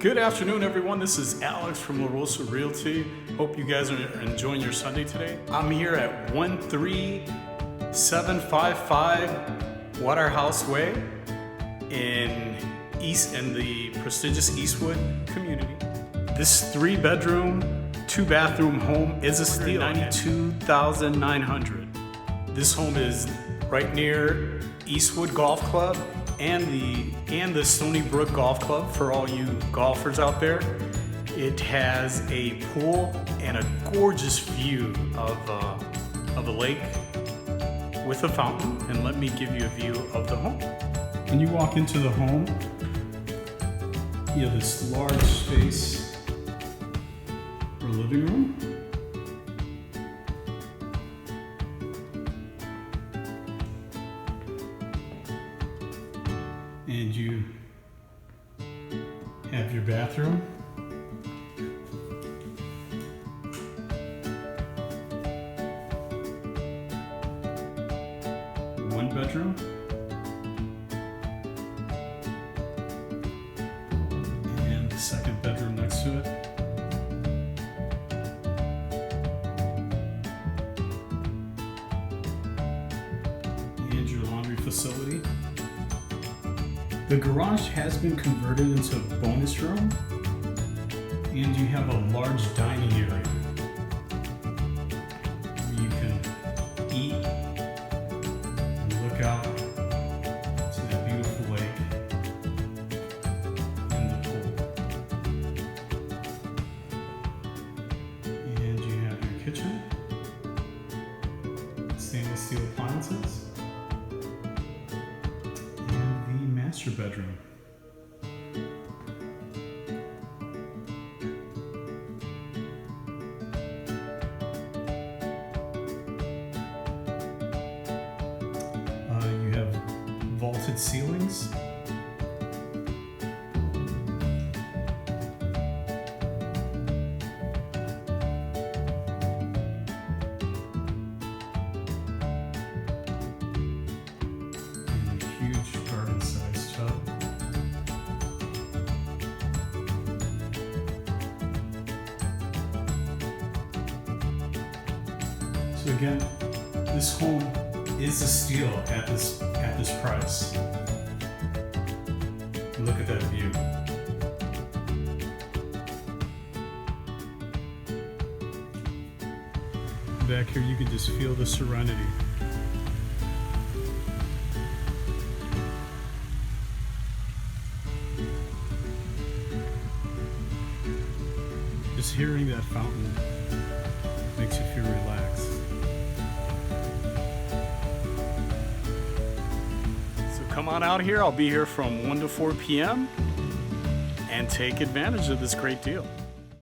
Good afternoon, everyone. This is Alex from La Rosa Realty. Hope you guys are enjoying your Sunday today. I'm here at 13755 Waterhouse Way in the prestigious Eastwood community. This 3-bedroom, 2-bathroom home is a steal. $92,900. This home is right near Eastwood Golf Club and the Stony Brook Golf Club for all you golfers out there. It has a pool and a gorgeous view of a lake with a fountain. And let me give you a view of the home. When you walk into the home, you have this large space for living room. And you have your bathroom. One bedroom. And the second bedroom next to it. And your laundry facility. The garage has been converted into a bonus room, and you have a large dining area where you can eat and look out to that beautiful lake and the pool. And you have your kitchen, stainless steel appliances. Master bedroom. You have vaulted ceilings. So again, this home is a steal at this price. Look at that view. Back here you can just feel the serenity. Just hearing that fountain makes you feel relaxed. So come on out here. I'll be here from 1 to 4 p.m. and take advantage of this great deal.